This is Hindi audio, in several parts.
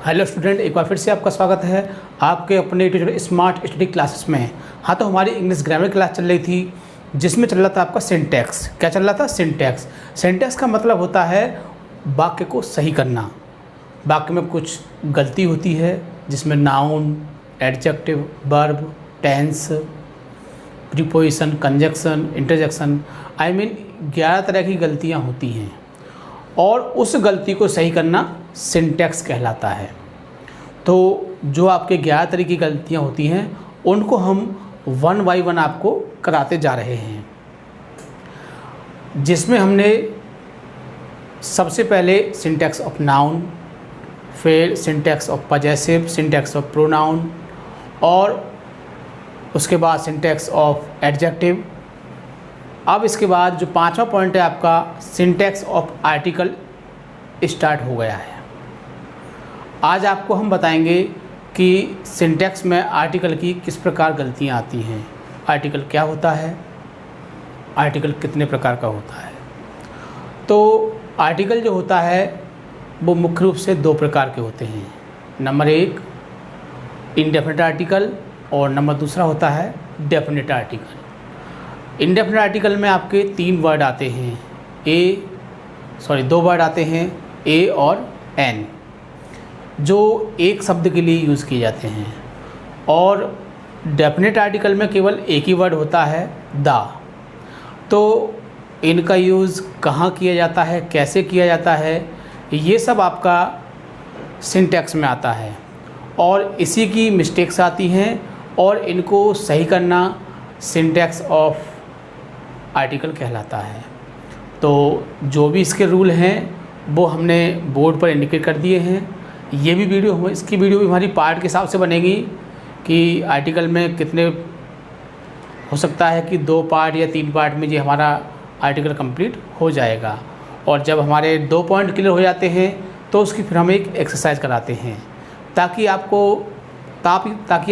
हेलो स्टूडेंट, एक बार फिर से आपका स्वागत है आपके अपने टीचर स्मार्ट स्टडी क्लासेस में। हाँ, तो हमारी इंग्लिश ग्रामर क्लास चल रही थी जिसमें चल रहा था आपका सिंटैक्स। क्या चल रहा था? सिंटैक्स। सिंटैक्स का मतलब होता है वाक्य को सही करना। वाक्य में कुछ गलती होती है जिसमें noun, adjective, verb, tense, preposition, conjunction, interjection, 11 तरह की गलतियाँ होती हैं और उस गलती को सही करना सिंटैक्स कहलाता है। तो जो आपके 11 तरह की गलतियाँ होती हैं उनको हम 1 बाय 1 आपको कराते जा रहे हैं, जिसमें हमने सबसे पहले सिंटैक्स ऑफ नाउन, फिर syntax of possessive, syntax of pronoun और उसके बाद सिंटैक्स ऑफ एडजेक्टिव। अब इसके बाद जो 5वां पॉइंट है आपका सिंटैक्स ऑफ आर्टिकल स्टार्ट हो गया है। आज आपको हम बताएंगे कि सिंटैक्स में आर्टिकल की किस प्रकार गलतियां आती हैं, आर्टिकल क्या होता है, आर्टिकल कितने प्रकार का होता है। तो आर्टिकल जो होता है वो मुख्य रूप से 2 प्रकार के होते हैं। नंबर 1 इंडेफिनिट आर्टिकल और नंबर दूसरा होता है डेफिनिट आर्टिकल। इंडेफिनिट आर्टिकल में आपके 3 वर्ड आते हैं, 2 वर्ड आते हैं, ए और एन, जो एक शब्द के लिए यूज़ किए जाते हैं। और डेफिनिट आर्टिकल में केवल एक ही वर्ड होता है, द। तो इनका यूज़ कहाँ किया जाता है, कैसे किया जाता है, ये सब आपका सिंटैक्स में आता है और इसी की मिस्टेक्स आती हैं और इनको सही करना सिंटैक्स ऑफ आर्टिकल कहलाता है। तो जो भी इसके रूल हैं वो हमने बोर्ड पर इंडिकेट कर दिए हैं। ये भी वीडियो, इसकी वीडियो भी हमारी पार्ट के हिसाब से बनेगी कि आर्टिकल में कितने हो सकता है कि 2 पार्ट या 3 पार्ट में ये हमारा आर्टिकल कंप्लीट हो जाएगा। और जब हमारे 2 पॉइंट क्लियर हो जाते हैं तो उसकी फिर हम एक एक्सरसाइज कराते हैं ताकि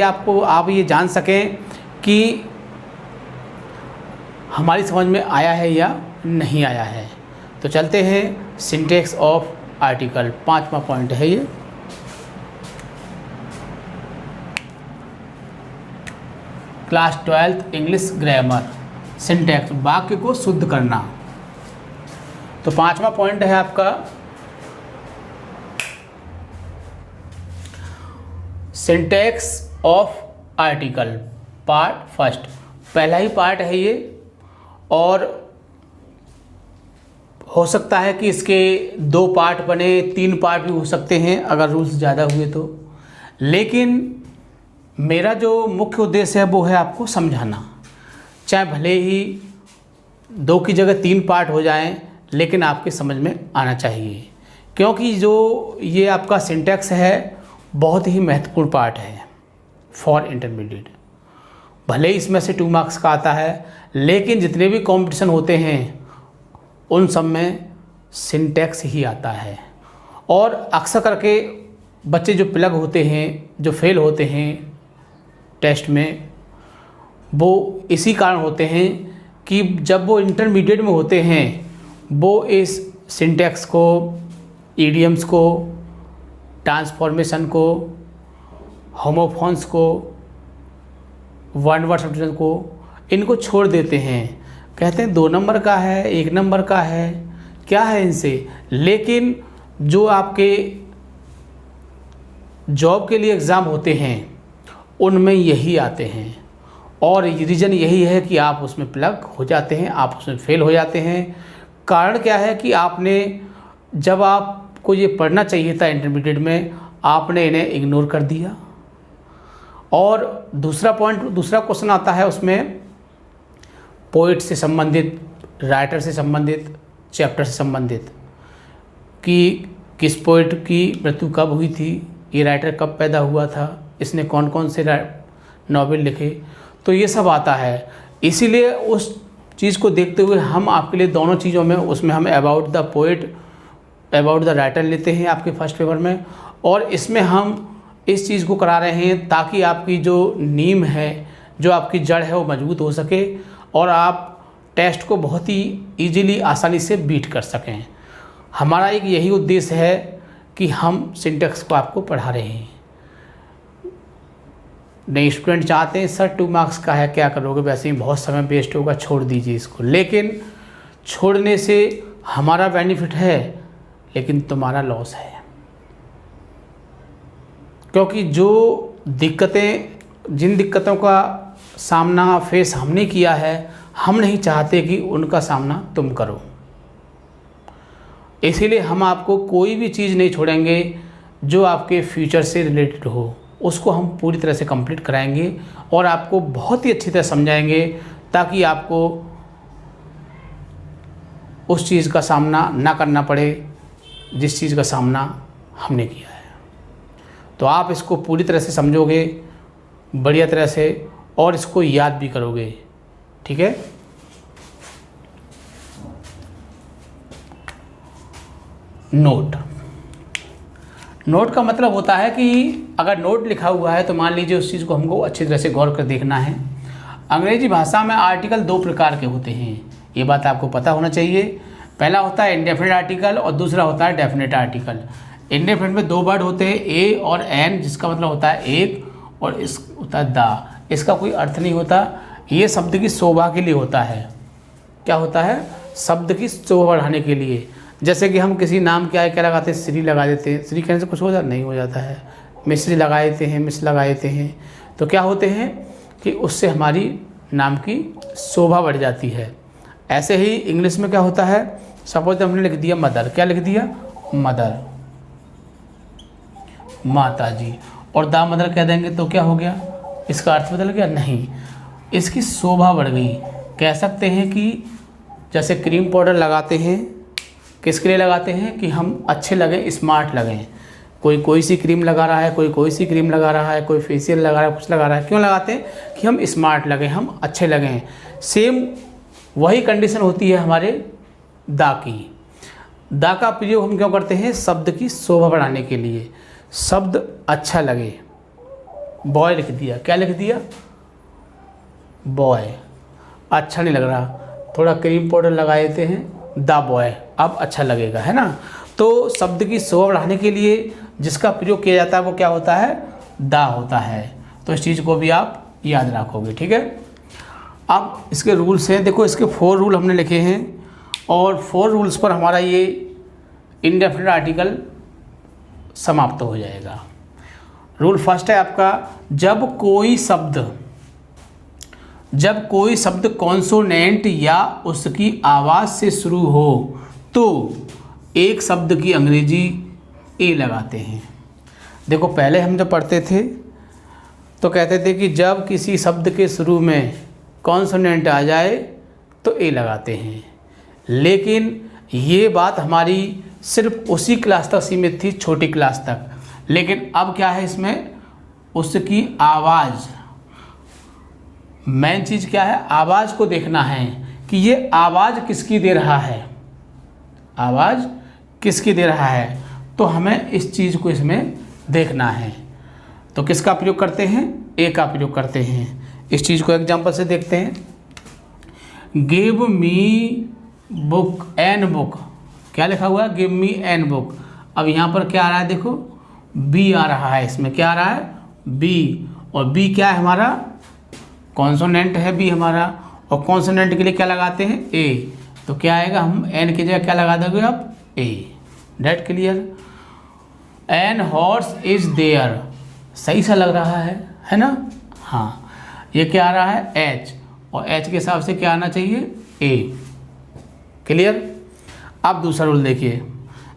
आप ये जान सकें कि हमारी समझ में आया है या नहीं आया है। तो चलते हैं सिंटैक्स ऑफ आर्टिकल, 5वां पॉइंट है ये। Class 12th English grammar, syntax, वाक्य को शुद्ध करना। तो 5वां पॉइंट है आपका syntax of article, part first. पहला ही पार्ट है ये और हो सकता है कि इसके 2 पार्ट बने, 3 पार्ट भी हो सकते हैं अगर रूल्स ज़्यादा हुए तो। लेकिन मेरा जो मुख्य उद्देश्य है वो है आपको समझाना। चाहे भले ही 2 की जगह 3 पार्ट हो जाएं, लेकिन आपके समझ में आना चाहिए, क्योंकि जो ये आपका सिंटैक्स है बहुत ही महत्वपूर्ण पार्ट है फॉर इंटरमीडिएट। भले ही इसमें से 2 मार्क्स का आता है, लेकिन जितने भी कंपटीशन होते हैं उन सब में सिंटैक्स ही आता है। और अक्सर करके बच्चे जो प्लग होते हैं, जो फेल होते हैं टेस्ट में, वो इसी कारण होते हैं कि जब वो इंटरमीडिएट में होते हैं वो इस सिंटैक्स को, ईडियम्स को, ट्रांसफॉर्मेशन को, होमोफोन्स को, वन वर्ड सब्स्टिट्यूशन को, इनको छोड़ देते हैं। कहते हैं 2 नंबर का है, 1 नंबर का है, क्या है इनसे। लेकिन जो आपके जॉब के लिए एग्ज़ाम होते हैं उनमें यही आते हैं और रीज़न यही है कि आप उसमें प्लग हो जाते हैं, आप उसमें फेल हो जाते हैं। कारण क्या है कि आपने, जब आपको ये पढ़ना चाहिए था इंटरमीडिएट में, आपने इन्हें इग्नोर कर दिया। और दूसरा क्वेश्चन आता है उसमें पोइट से संबंधित, राइटर से संबंधित, चैप्टर से संबंधित, कि किस पोइट की मृत्यु कब हुई थी, ये राइटर कब पैदा हुआ था, इसने कौन कौन से नॉवेल लिखे, तो ये सब आता है। इसीलिए उस चीज़ को देखते हुए हम आपके लिए दोनों चीज़ों में, उसमें हम about the poet, about the writer लेते हैं आपके फर्स्ट पेपर में, और इसमें हम इस चीज़ को करा रहे हैं ताकि आपकी जो नींव है, जो आपकी जड़ है, वो मजबूत हो सके और आप टेस्ट को बहुत ही ईजीली, आसानी से बीट कर सकें। हमारा एक यही उद्देश्य है कि हम सिंटैक्स को आपको पढ़ा रहे हैं। नए स्टूडेंट चाहते हैं सर 2 मार्क्स का है, क्या करोगे, वैसे ही बहुत समय वेस्ट होगा, छोड़ दीजिए इसको। लेकिन छोड़ने से हमारा बेनिफिट है, लेकिन तुम्हारा लॉस है, क्योंकि जिन दिक्कतों का सामना फेस हमने किया है, हम नहीं चाहते कि उनका सामना तुम करो। इसीलिए हम आपको कोई भी चीज़ नहीं छोड़ेंगे जो आपके फ्यूचर से रिलेटेड हो, उसको हम पूरी तरह से कंप्लीट कराएंगे और आपको बहुत ही अच्छी तरह समझाएंगे, ताकि आपको उस चीज़ का सामना ना करना पड़े जिस चीज़ का सामना हमने किया है। तो आप इसको पूरी तरह से समझोगे, बढ़िया तरह से, और इसको याद भी करोगे। ठीक है। नोट का मतलब होता है कि अगर नोट लिखा हुआ है तो मान लीजिए उस चीज़ को हमको अच्छी तरह से गौर कर देखना है। अंग्रेजी भाषा में आर्टिकल 2 प्रकार के होते हैं, ये बात आपको पता होना चाहिए। पहला होता है इंडेफिनिट आर्टिकल और दूसरा होता है डेफिनिट आर्टिकल। इंडेफिनिट में 2 वर्ड होते हैं, ए और एन, जिसका मतलब होता है एक, और इस होता है दा। इसका कोई अर्थ नहीं होता, ये शब्द की शोभा के लिए होता है। क्या होता है? शब्द की शोभा बढ़ाने के लिए। जैसे कि हम किसी नाम क्या लगाते हैं, श्री लगा देते हैं, श्री कहने से कुछ हो जाता नहीं, हो जाता है। मिश्री लगा देते हैं, मिश्र लगा देते हैं, तो क्या होते हैं कि उससे हमारी नाम की शोभा बढ़ जाती है। ऐसे ही इंग्लिश में क्या होता है, सपोज हमने लिख दिया मदर, क्या लिख दिया? मदर, माता जी, और दा मदर कह देंगे तो क्या हो गया? इसका अर्थ बदल गया? नहीं, इसकी शोभा बढ़ गई। कह सकते हैं कि जैसे क्रीम पाउडर लगाते हैं, किसके लिए लगाते हैं? कि हम अच्छे लगें, स्मार्ट लगें। कोई सी क्रीम लगा रहा है, कोई सी क्रीम लगा रहा है, कोई फेशियल लगा रहा है, कुछ लगा रहा है। क्यों लगाते हैं? कि हम स्मार्ट लगें, हम अच्छे लगें। सेम वही कंडीशन होती है हमारे दा की। दा का प्रयोग हम क्यों करते हैं? शब्द की शोभा बढ़ाने के लिए, शब्द अच्छा लगे। बॉय लिख दिया, क्या लिख दिया? बॉय, अच्छा नहीं लग रहा, थोड़ा क्रीम पाउडर लगा देते हैं, दा बॉय, अब अच्छा लगेगा, है ना। तो शब्द की शोभा बढ़ाने के लिए जिसका प्रयोग किया जाता है वो क्या होता है? दा होता है। तो इस चीज़ को भी आप याद रखोगे, ठीक है। अब इसके रूल्स हैं, देखो इसके 4 रूल हमने लिखे हैं, और 4 रूल्स पर हमारा ये इंडेफिनिट आर्टिकल समाप्त हो जाएगा। रूल फर्स्ट है आपका, जब कोई शब्द कॉन्सोनेंट या उसकी आवाज़ से शुरू हो तो एक शब्द की अंग्रेजी ए लगाते हैं। देखो पहले हम जब पढ़ते थे तो कहते थे कि जब किसी शब्द के शुरू में कॉन्सोनेंट आ जाए तो ए लगाते हैं, लेकिन ये बात हमारी सिर्फ उसी क्लास तक सीमित थी, छोटी क्लास तक। लेकिन अब क्या है इसमें? उसकी आवाज़, मेन चीज़ क्या है? आवाज़ को देखना है कि ये आवाज़ किसकी दे रहा है, आवाज़ किसकी दे रहा है। तो हमें इस चीज़ को इसमें देखना है। तो किसका प्रयोग करते हैं? ए का प्रयोग करते हैं। इस चीज़ को एग्जांपल से देखते हैं। Give me book an book, क्या लिखा हुआ है? Give me an book. अब यहाँ पर क्या आ रहा है? देखो बी आ रहा है, इसमें क्या आ रहा है? बी। और बी क्या है हमारा? कॉन्सोनेंट है बी हमारा, और कॉन्सोनेंट के लिए क्या लगाते हैं? ए। तो क्या आएगा? हम एन की जगह क्या लगा दोगे आप? A. Date clear. An horse is there, सही सा लग रहा है ना? हाँ, ये क्या आ रहा है? एच, और एच के हिसाब से क्या आना चाहिए? ए। क्लियर। अब दूसरा रूल देखिए,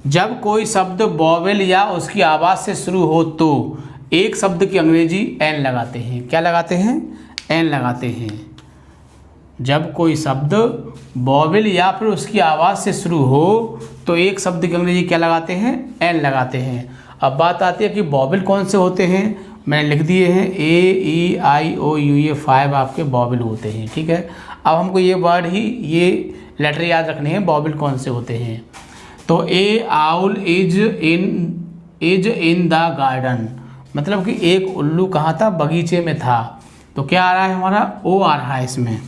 जब कोई शब्द वॉवेल या उसकी आवाज़ से शुरू हो तो एक शब्द की अंग्रेजी एन लगाते हैं। क्या लगाते हैं? एन लगाते हैं। जब कोई शब्द वॉवेल या फिर उसकी आवाज़ से शुरू हो तो एक शब्द की अंग्रेजी क्या लगाते हैं? एन लगाते हैं। अब बात आती है कि वॉवेल कौन से होते हैं। मैंने लिख दिए हैं ए, ई, आई, ओ, यू, ये 5 आपके वॉवेल होते हैं, ठीक है। अब हमको ये वर्ड ही, ये लेटर याद रखने हैं, वॉवेल कौन से होते हैं। तो a owl is in the garden, मतलब कि एक उल्लू कहाँ था? बगीचे में था। तो क्या आ रहा है हमारा? ओ आ रहा है इसमें,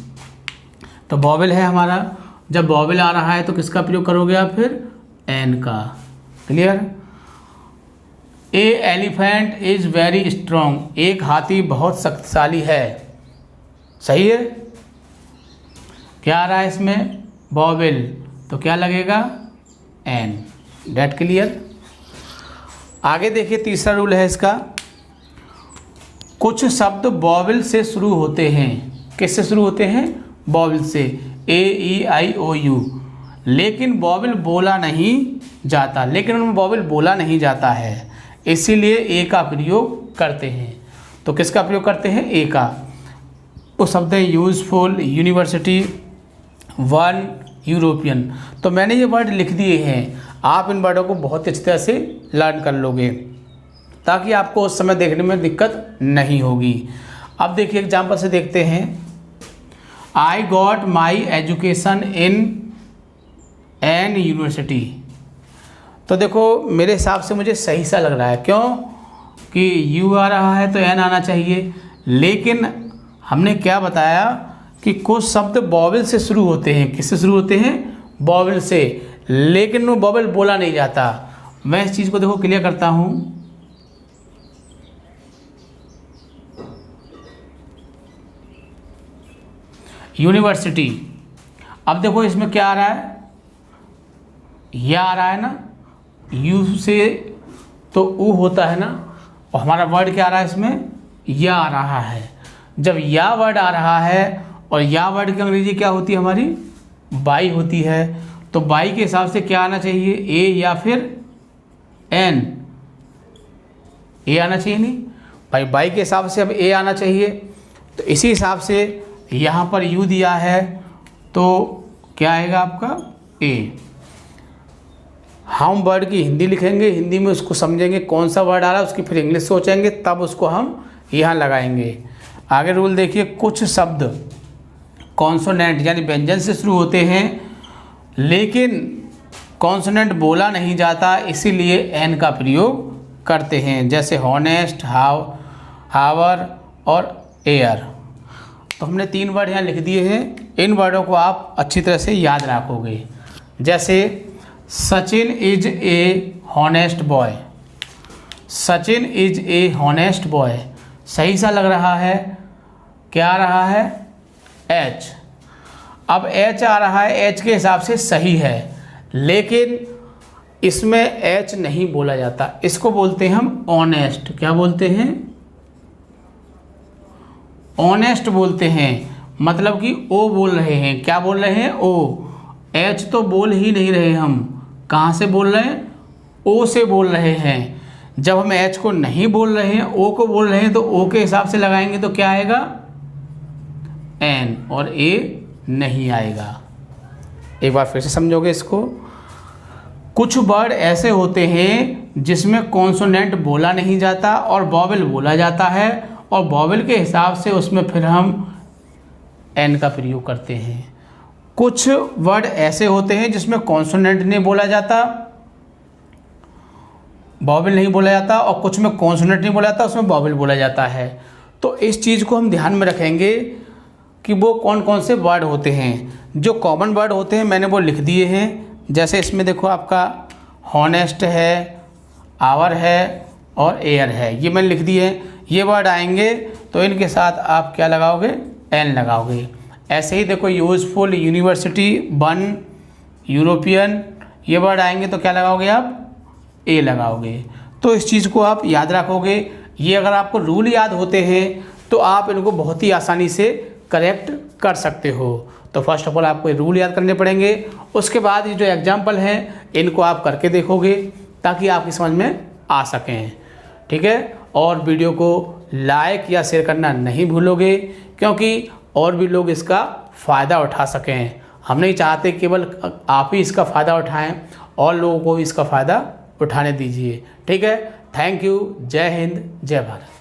तो वॉवेल है हमारा। जब वॉवेल आ रहा है तो किसका प्रयोग करोगे आप? फिर एन का। Clear. A elephant is very strong, एक हाथी बहुत शक्तिशाली है। सही है। क्या आ रहा है इसमें? वॉवेल, तो क्या लगेगा? एन। That clear. आगे देखिए तीसरा रूल है इसका, कुछ शब्द वॉवेल से शुरू होते हैं। किससे शुरू होते हैं? वॉवेल से, ए ई आई ओ यू, लेकिन वॉवेल बोला नहीं जाता, लेकिन उनमें वॉवेल बोला नहीं जाता है, इसीलिए ए का प्रयोग करते हैं। तो किसका प्रयोग करते हैं? ए का। वो शब्द है यूजफुल, यूनिवर्सिटी, वन, यूरोपियन। तो मैंने ये वर्ड लिख दिए हैं, आप इन वर्डों को बहुत अच्छी तरह से लर्न कर लोगे ताकि आपको उस समय देखने में दिक्कत नहीं होगी। अब देखिए एग्जाम्पल से देखते हैं। I got my education in an university. तो देखो मेरे हिसाब से मुझे सही सा लग रहा है, क्यों कि यू आ रहा है तो एन आना चाहिए, लेकिन हमने क्या बताया कि कुछ शब्द वॉवेल से शुरू होते हैं। किससे शुरू होते हैं? वॉवेल से, लेकिन वो वॉवेल बोला नहीं जाता। मैं इस चीज़ को देखो क्लियर करता हूँ। यूनिवर्सिटी, अब देखो इसमें क्या आ रहा है? यह आ रहा है ना, यू से तो ऊ होता है ना, और हमारा वर्ड क्या आ रहा है इसमें? या आ रहा है। जब या वर्ड आ रहा है, और या वर्ड की अंग्रेजी क्या होती है हमारी? बाई होती है। तो बाई के हिसाब से क्या आना चाहिए? ए या फिर एन? ए आना चाहिए नहीं भाई, बाई के हिसाब से अब ए आना चाहिए। तो इसी हिसाब से यहाँ पर यू दिया है तो क्या आएगा आपका? ए। हम वर्ड की हिंदी लिखेंगे, हिंदी में उसको समझेंगे कौन सा वर्ड आ रहा है, उसकी फिर इंग्लिश सोचेंगे, तब उसको हम यहाँ लगाएंगे। आगे रूल देखिए, कुछ शब्द कॉन्सोनेंट यानी व्यंजन से शुरू होते हैं, लेकिन कॉन्सोनेंट बोला नहीं जाता, इसीलिए एन का प्रयोग करते हैं। जैसे हॉनेस्ट, हावर और एयर। तो हमने 3 वर्ड यहाँ लिख दिए हैं, इन वर्डों को आप अच्छी तरह से याद रखोगे। जैसे Sachin is a honest boy. Sachin is a honest boy, सही सा लग रहा है। क्या आ रहा है? एच। अब एच आ रहा है, एच के हिसाब से सही है, लेकिन इसमें एच नहीं बोला जाता, इसको बोलते हैं हम ऑनेस्ट। क्या बोलते हैं? ऑनेस्ट बोलते हैं, मतलब कि ओ बोल रहे हैं। क्या बोल रहे हैं? ओ। एच तो बोल ही नहीं रहे हम, कहाँ से बोल रहे हैं? ओ से बोल रहे हैं। जब हम एच को नहीं बोल रहे हैं, ओ को बोल रहे हैं, तो ओ के हिसाब से लगाएंगे तो क्या आएगा? एन, और ए नहीं आएगा। एक बार फिर से समझोगे इसको। कुछ वर्ड ऐसे होते हैं जिसमें कॉन्सोनेंट बोला नहीं जाता और वॉवेल बोला जाता है, और वॉवेल के हिसाब से उसमें फिर हम एन का प्रयोग करते हैं। कुछ वर्ड ऐसे होते हैं जिसमें कॉन्सोनेंट नहीं बोला जाता, वॉवेल नहीं बोला जाता, और कुछ में कॉन्सोनेंट नहीं बोला जाता, उसमें वॉवेल बोला जाता है। तो इस चीज़ को हम ध्यान में रखेंगे कि वो कौन कौन से वर्ड होते हैं। जो कॉमन वर्ड होते हैं मैंने वो लिख दिए हैं। जैसे इसमें देखो आपका हॉनेस्ट है, आवर है और एयर है, ये मैंने लिख दिए हैं। ये वर्ड आएंगे तो इनके साथ आप क्या लगाओगे? एन लगाओगे। ऐसे ही देखो यूजफुल, यूनिवर्सिटी, वन, यूरोपियन, ये वर्ड आएंगे तो क्या लगाओगे आप? ए लगाओगे। तो इस चीज़ को आप याद रखोगे। ये अगर आपको रूल याद होते हैं तो आप इनको बहुत ही आसानी से करेक्ट कर सकते हो। तो फर्स्ट ऑफ ऑल आपको ये रूल याद करने पड़ेंगे, उसके बाद ये जो एग्जाम्पल हैं इनको आप करके देखोगे ताकि आपकी समझ में आ सकें। ठीक है, और वीडियो को लाइक या शेयर करना नहीं भूलोगे, क्योंकि और भी लोग इसका फ़ायदा उठा सकें। हम नहीं चाहते केवल आप ही इसका फ़ायदा उठाएं, और लोगों को इसका फ़ायदा उठाने दीजिए। ठीक है, थैंक यू। जय हिंद, जय भारत।